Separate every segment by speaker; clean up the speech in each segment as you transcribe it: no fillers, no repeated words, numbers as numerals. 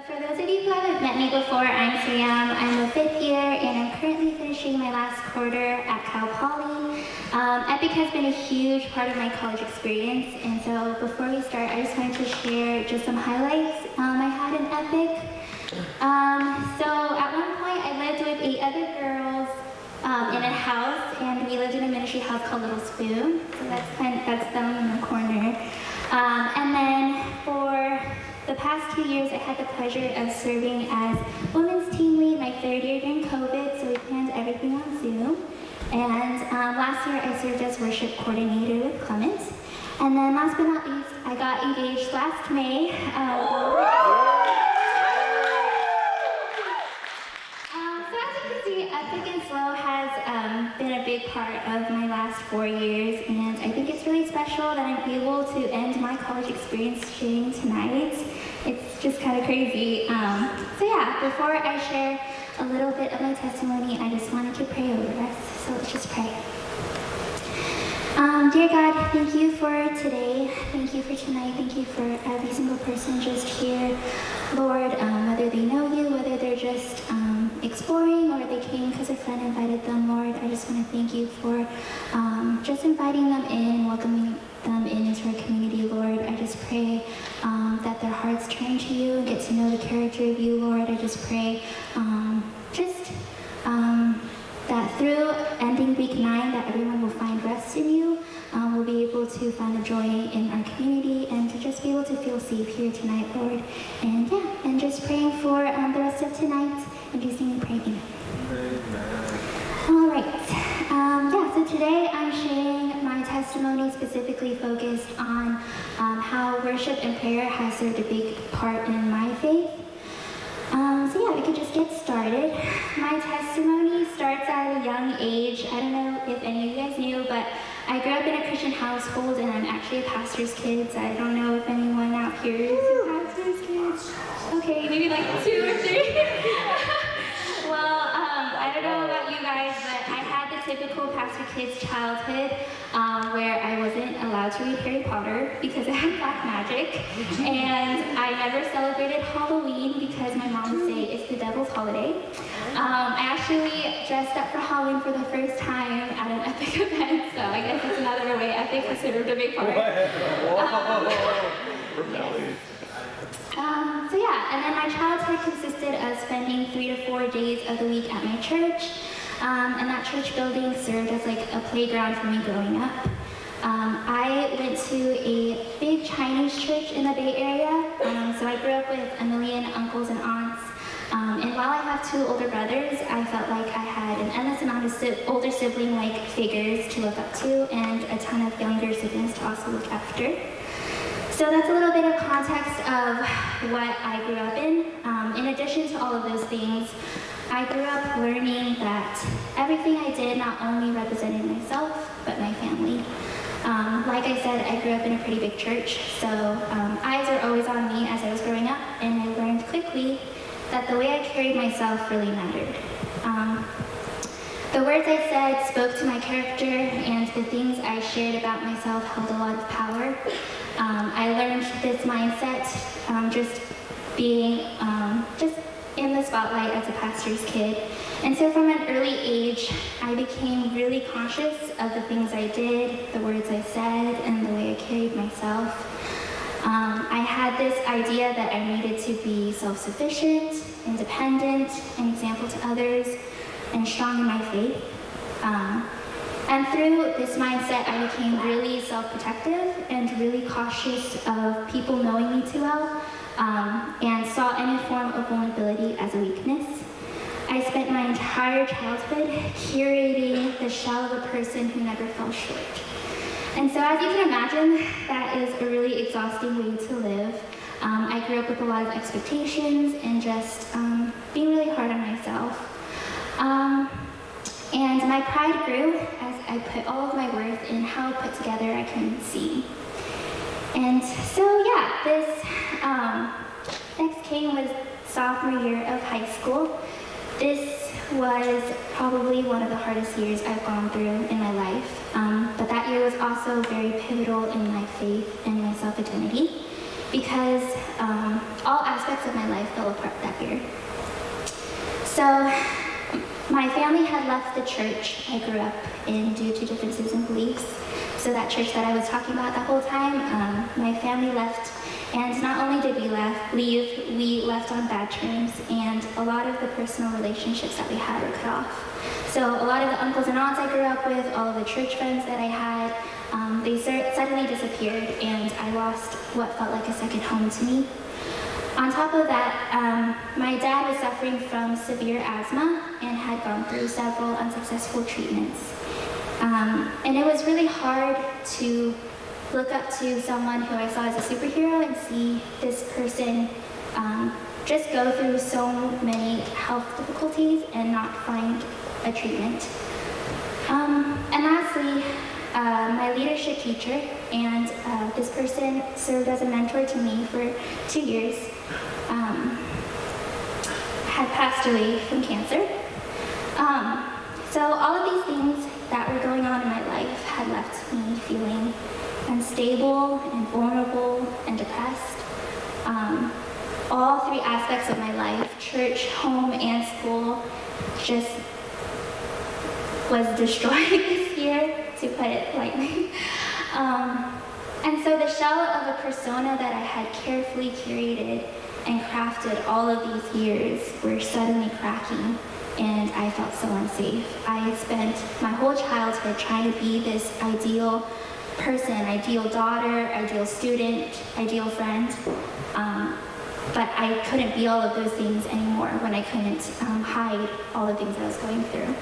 Speaker 1: For those of you who haven't met me before, I'm Sam. I'm a fifth year and I'm currently finishing my last quarter at Cal Poly. Epic has been a huge part of my college experience, and so before we start, I just wanted to share just some highlights I had in Epic. So at one point, I lived with 8 other girls in a house, and we lived in a ministry house called Little Spoon. So that's them in the corner. And then for the past 2 years, I had the pleasure of serving as women's team lead my 3rd year during COVID, so we planned everything on Zoom. And last year, I served as worship coordinator with Clement. And then last but not least, I got engaged last May. So as you can see, Epic and Slow has been a big part of my last 4 years, and I think it's really special that I'm able to end my college experience sharing tonight. It's just kind of crazy. So yeah, before I share a little bit of my testimony, I just wanted to pray over us. So let's just pray. Dear God, thank you for today. Thank you for tonight. Thank you for every single person just here. Lord, whether they know you, whether they're just exploring or they came because a friend invited them, Lord, I just want to thank you for just inviting them in, welcoming them into our community, Lord. I just pray that their hearts turn to you and get to know the character of you, Lord. I just pray that through ending week 9, that everyone will find rest in you. We'll be able to find a joy in our community and to just be able to feel safe here tonight, Lord. And yeah, and just praying for the rest of tonight. In Jesus' name we pray, amen. All right. So today I'm sharing my testimony specifically focused on how worship and prayer has served a big part in my faith. So yeah, we could just get started. My testimony starts at a young age. I don't know if any of you guys knew, but I grew up in a Christian household, and I'm actually a pastor's kid. So I don't know if anyone out here is a pastor's kid. Okay, maybe like 2 or 3. Well, I don't know about you guys, but I had the typical pastor kid's childhood where I wasn't allowed to read Harry Potter because I had black magic, and I never celebrated Halloween because my mom would say it's the devil's holiday. I actually dressed up for Halloween for the first time at an Epic event, so I guess it's another way Epic has served a big part. So yeah, and then my childhood consisted of spending 3 to 4 days of the week at my church, and that church building served as like a playground for me growing up. I went to a big Chinese church in the Bay Area, so I grew up with a million uncles and aunts, and while I have 2 older brothers, I felt like I had an endless amount of older sibling-like figures to look up to, and a ton of younger siblings to also look after. So that's a little bit of context of what I grew up in. In addition to all of those things, I grew up learning that everything I did not only represented myself, but my family. Like I said, I grew up in a pretty big church, so eyes were always on me as I was growing up, and I learned quickly that the way I carried myself really mattered. The words I said spoke to my character, and the things I shared about myself held a lot of power. I learned this mindset just being just in the spotlight as a pastor's kid. And so from an early age, I became really conscious of the things I did, the words I said, and the way I carried myself. I had this idea that I needed to be self-sufficient, independent, an example to others, and strong in my faith. And through this mindset, I became really self-protective and really cautious of people knowing me too well, and saw any form of vulnerability as a weakness. I spent my entire childhood curating the shell of a person who never fell short. And so as you can imagine, that is a really exhausting way to live. I grew up with a lot of expectations and just being really hard on myself. And my pride grew as I put all of my worth in how put together I can seem. And so yeah, this next came was sophomore year of high school. This was probably one of the hardest years I've gone through in my life. But that year was also very pivotal in my faith and my self-identity. because all aspects of my life fell apart that year. So my family had left the church I grew up in due to differences in beliefs. So that church that I was talking about the whole time, my family left, and not only did we leave, we left on bad terms, and a lot of the personal relationships that we had were cut off. So a lot of the uncles and aunts I grew up with, all of the church friends that I had, they suddenly disappeared, and I lost what felt like a second home to me. On top of that, my dad was suffering from severe asthma and had gone through several unsuccessful treatments. And it was really hard to look up to someone who I saw as a superhero and see this person just go through so many health difficulties and not find a treatment. And lastly, my leadership teacher, and this person served as a mentor to me for 2 years, had passed away from cancer. So all of these things that were going on in my life had left me feeling unstable and vulnerable and depressed. All three aspects of my life, church, home, and school, just was destroyed this year, to put it lightly. And so the shell of a persona that I had carefully curated and crafted all of these years were suddenly cracking, and I felt so unsafe. I had spent my whole childhood trying to be this ideal person, ideal daughter, ideal student, ideal friend, but I couldn't be all of those things anymore when I couldn't hide all the things I was going through.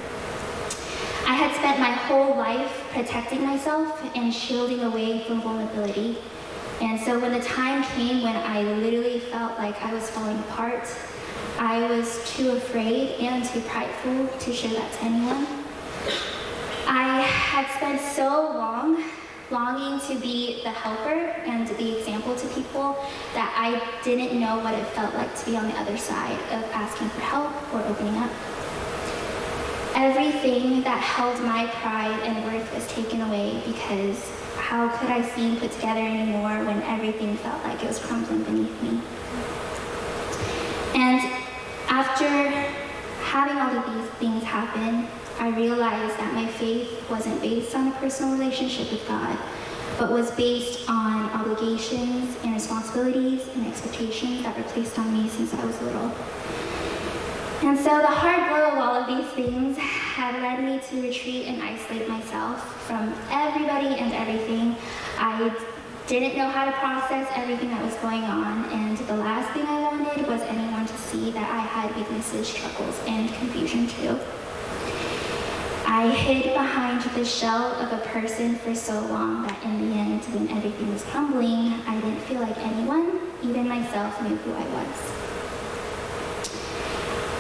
Speaker 1: I had spent my whole life protecting myself and shielding away from vulnerability. And so when the time came when I literally felt like I was falling apart, I was too afraid and too prideful to show that to anyone. I had spent so long longing to be the helper and the example to people that I didn't know what it felt like to be on the other side of asking for help or opening up. Everything that held my pride and worth was taken away, because how could I seem put together anymore when everything felt like it was crumbling beneath me? And after having all of these things happen, I realized that my faith wasn't based on a personal relationship with God, but was based on obligations and responsibilities and expectations that were placed on me since I was little. And so the hard blow of all of these things had led me to retreat and isolate myself from everybody and everything. I didn't know how to process everything that was going on, and the last thing I wanted was anyone to see that I had weaknesses, struggles, and confusion too. I hid behind the shell of a person for so long that in the end, when everything was crumbling, I didn't feel like anyone, even myself, knew who I was.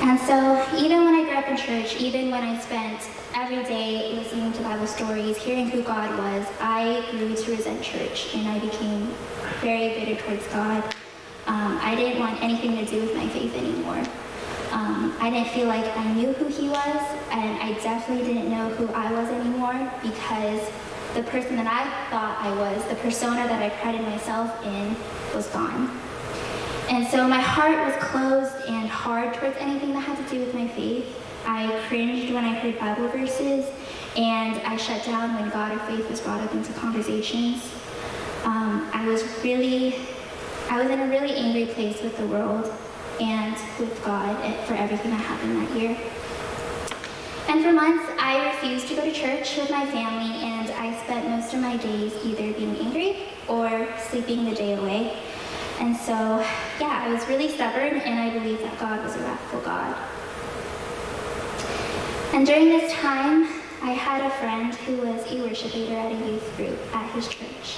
Speaker 1: And so even when I grew up in church, even when I spent every day listening to Bible stories, hearing who God was, I grew to resent church, and I became very bitter towards God. I didn't want anything to do with my faith anymore. I didn't feel like I knew who he was, and I definitely didn't know who I was anymore, because the person that I thought I was, the persona that I prided myself in, was gone. And so my heart was closed and hard towards anything that had to do with my faith. I cringed when I heard Bible verses, and I shut down when God or faith was brought up into conversations. I was in a really angry place with the world and with God for everything that happened that year. And for months, I refused to go to church with my family, and I spent most of my days either being angry or sleeping the day away. And so, yeah, I was really stubborn, and I believed that God was a wrathful God. And during this time, I had a friend who was a worship leader at a youth group at his church.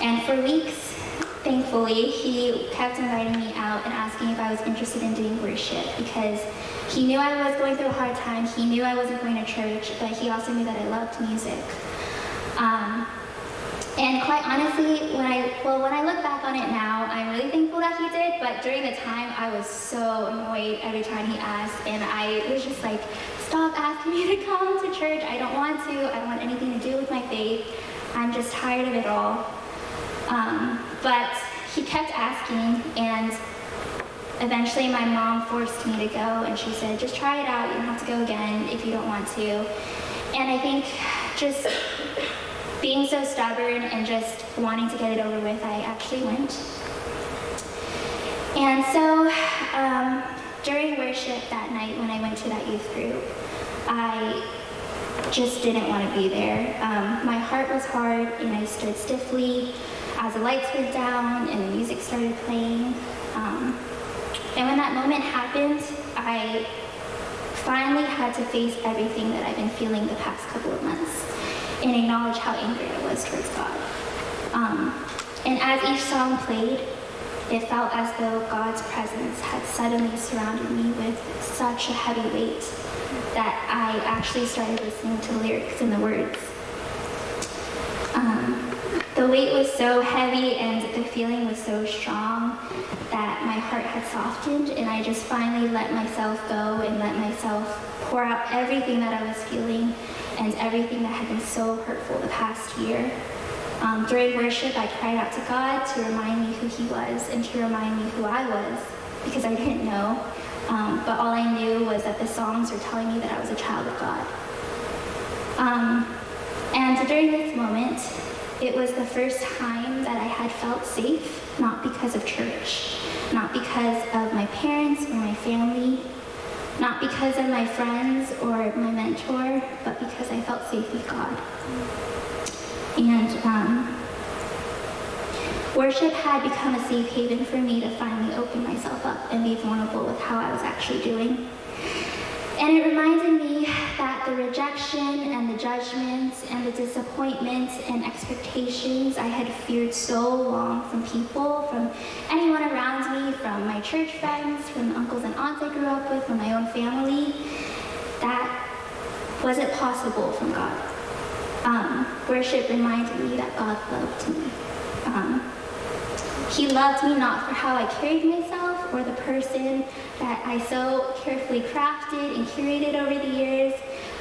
Speaker 1: And for weeks, thankfully, he kept inviting me out and asking if I was interested in doing worship, because he knew I was going through a hard time. He knew I wasn't going to church, but he also knew that I loved music. And quite honestly, when I look back on it now, I'm really thankful that he did, but during the time, I was so annoyed every time he asked, and I was just like, stop asking me to come to church. I don't want to. I don't want anything to do with my faith. I'm just tired of it all. But he kept asking, and eventually my mom forced me to go, and she said, just try it out, you don't have to go again if you don't want to. And I think just being so stubborn and just wanting to get it over with, I actually went. And so during worship that night when I went to that youth group, I just didn't want to be there. My heart was hard, and I stood stiffly as the lights went down and the music started playing. And when that moment happened, I finally had to face everything that I've been feeling the past couple of months and acknowledge how angry I was towards God. And as each song played, it felt as though God's presence had suddenly surrounded me with such a heavy weight that I actually started listening to the lyrics and the words. The weight was so heavy and the feeling was so strong that my heart had softened, and I just finally let myself go and let myself pour out everything that I was feeling and everything that had been so hurtful the past year. During worship, I cried out to God to remind me who He was and to remind me who I was, because I didn't know. But all I knew was that the songs were telling me that I was a child of God. And during this moment, it was the first time that I had felt safe, not because of church, not because of my parents or my family, not because of my friends or my mentor, but because I felt safe with God. And worship had become a safe haven for me to finally open myself up and be vulnerable with how I was actually doing. And it reminded me that the rejection and the judgment and the disappointment and expectations I had feared so long from people, from anyone around me, from my church friends, from the uncles and aunts I grew up with, from my own family, that wasn't possible from God. Worship reminded me that God loved me. He loved me not for how I carried myself or the person that I so carefully crafted and curated over the years,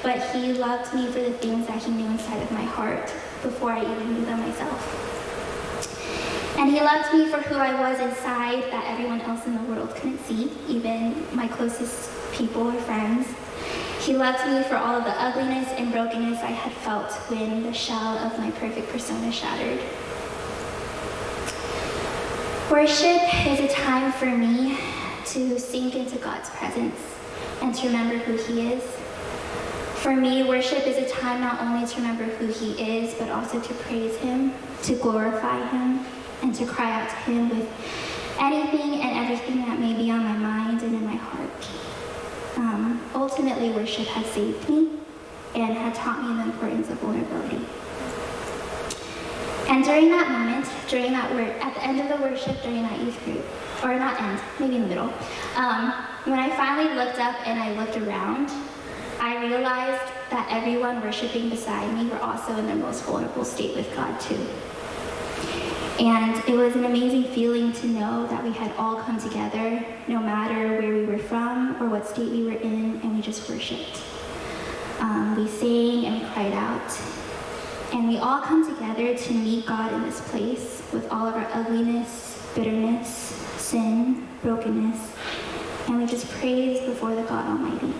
Speaker 1: but He loved me for the things that He knew inside of my heart before I even knew them myself. And He loved me for who I was inside that everyone else in the world couldn't see, even my closest people or friends. He loved me for all of the ugliness and brokenness I had felt when the shell of my perfect persona shattered. Worship is a time for me to sink into God's presence and to remember who He is. For me, worship is a time not only to remember who He is, but also to praise Him, to glorify Him, and to cry out to Him with anything and everything that may be on my mind and in my heart. Ultimately, worship has saved me and had taught me the importance of vulnerability. And during that moment, during that at the end of the worship, during that youth group, or not end, maybe in the middle, when I finally looked up and I looked around, I realized that everyone worshiping beside me were also in their most vulnerable state with God too. And it was an amazing feeling to know that we had all come together, no matter where we were from or what state we were in, and we just worshiped. We sang and we cried out. And we all come together to meet God in this place with all of our ugliness, bitterness, sin, brokenness, and we just praise before the God Almighty.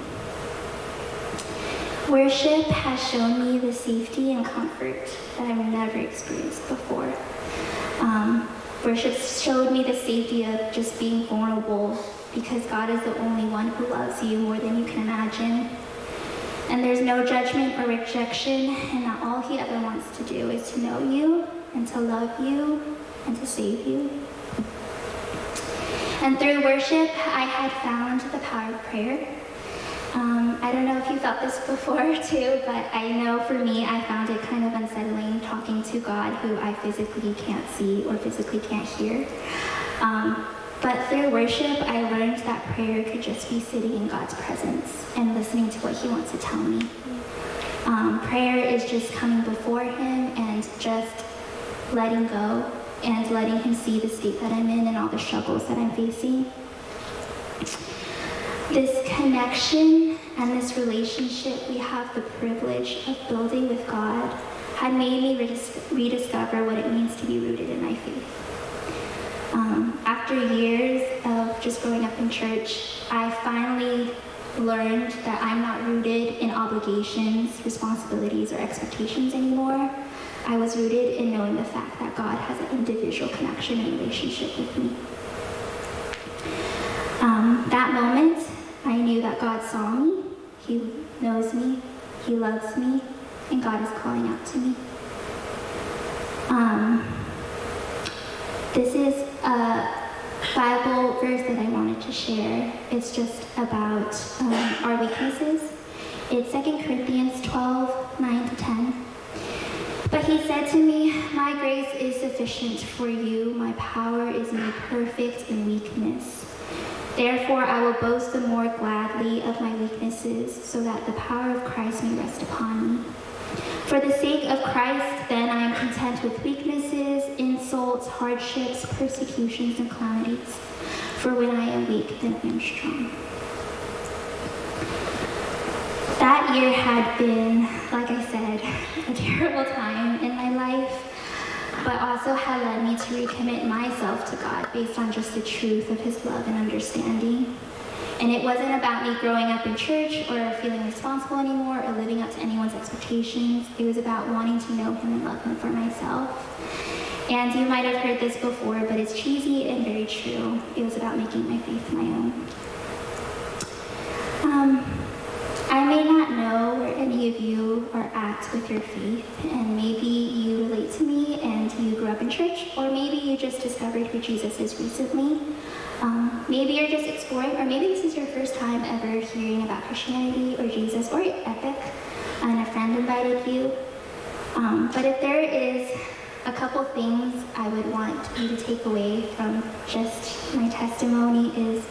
Speaker 1: Worship has shown me the safety and comfort that I've never experienced before. Worship showed me the safety of just being vulnerable, because God is the only one who loves you more than you can imagine. And there's no judgment or rejection, and that all He ever wants to do is to know you and to love you and to save you. And through worship, I had found the power of prayer. I don't know if you felt this before too, but I know for me, I found it kind of unsettling talking to God who I physically can't see or physically can't hear. But through worship, I learned that prayer could just be sitting in God's presence and listening to what He wants to tell me. Prayer is just coming before Him and just letting go and letting Him see the state that I'm in and all the struggles that I'm facing. This connection and this relationship we have the privilege of building with God had made me rediscover what it means to be rooted in my faith. After years of just growing up in church, I finally learned that I'm not rooted in obligations, responsibilities, or expectations anymore. I was rooted in knowing the fact that God has an individual connection and relationship with me. That moment, I knew that God saw me, He knows me, He loves me, and God is calling out to me. This is a Bible verse that I wanted to share. It's just about our weaknesses. It's 2 Corinthians 12, 9 to 10. But he said to me, "My grace is sufficient for you. My power is made perfect in weakness. Therefore, I will boast the more gladly of my weaknesses, so that the power of Christ may rest upon me. For the sake of Christ, then, I am content with weaknesses, insults, hardships, persecutions, and calamities. For when I am weak, then I am strong." That year had been, like I said, a terrible time in my life, but also had led me to recommit myself to God based on just the truth of His love and understanding. And it wasn't about me growing up in church or feeling responsible anymore or living up to anyone's expectations. It was about wanting to know Him and love Him for myself. And you might have heard this before, but it's cheesy and very true. It was about making my faith my own. I may not know where any of you are at with your faith, and maybe you relate to me and you grew up in church, or maybe you just discovered who Jesus is recently. Maybe you're just exploring, or maybe this is your first time ever hearing about Christianity or Jesus or Epic, and a friend invited you. But if there is a couple things I would want you to take away from just my testimony is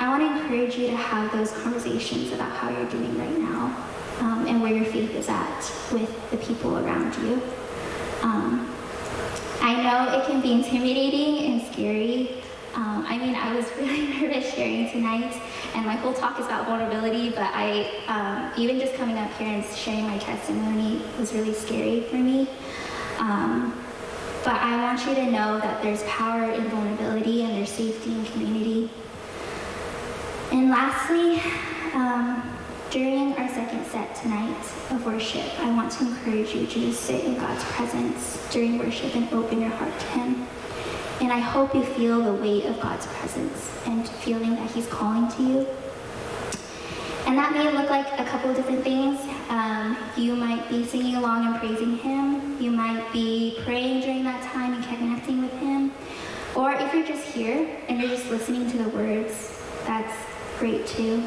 Speaker 1: I want to encourage you to have those conversations about how you're doing right now, and where your faith is at with the people around you. I know it can be intimidating and scary. I was really nervous sharing tonight, and my whole talk is about vulnerability, but even just coming up here and sharing my testimony was really scary for me. But I want you to know that there's power in vulnerability and there's safety in community. And lastly, during our second set tonight of worship, I want to encourage you to just sit in God's presence during worship and open your heart to Him. And I hope you feel the weight of God's presence and feeling that He's calling to you. And that may look like a couple of different things. You might be singing along and praising Him. You might be praying during that time and connecting with Him. Or if you're just here and you're just listening to the words, that's great too.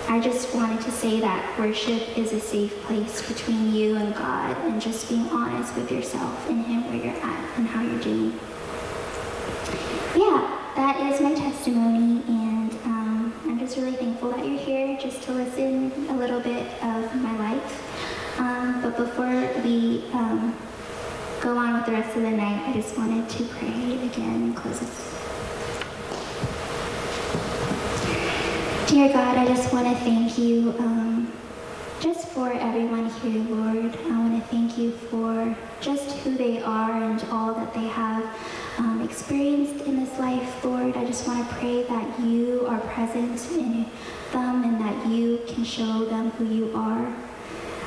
Speaker 1: I just wanted to say that worship is a safe place between you and God, and just being honest with yourself and Him where you're at and how you're doing. Yeah, that is my testimony, and I'm just really thankful that you're here just to listen a little bit of my life. But before we go on with the rest of the night, I just wanted to pray again and close this. Dear God, I just want to thank you just for everyone here, Lord. I want to thank you for just who they are and all that they have experienced in this life, Lord. I just want to pray that you are present in them and that you can show them who you are.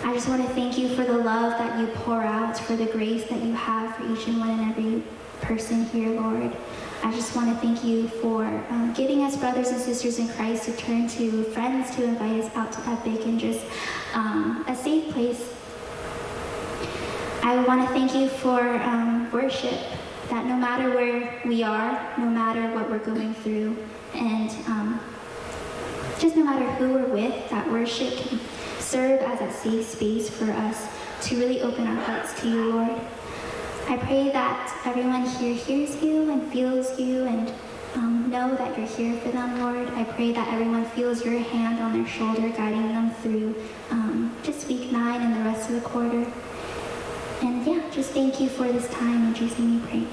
Speaker 1: I just want to thank you for the love that you pour out, for the grace that you have for each and one and every person here, Lord. I just want to thank you for giving us brothers and sisters in Christ to turn to, friends to invite us out to Epic, and just a safe place. I want to thank you for worship, that no matter where we are, no matter what we're going through, and just no matter who we're with, that worship can serve as a safe space for us to really open our hearts to you, Lord. I pray that everyone here hears you and feels you and know that you're here for them, Lord. I pray that everyone feels your hand on their shoulder guiding them through just week 9 and the rest of the quarter. And yeah, just thank you for this time. In Jesus' name we pray.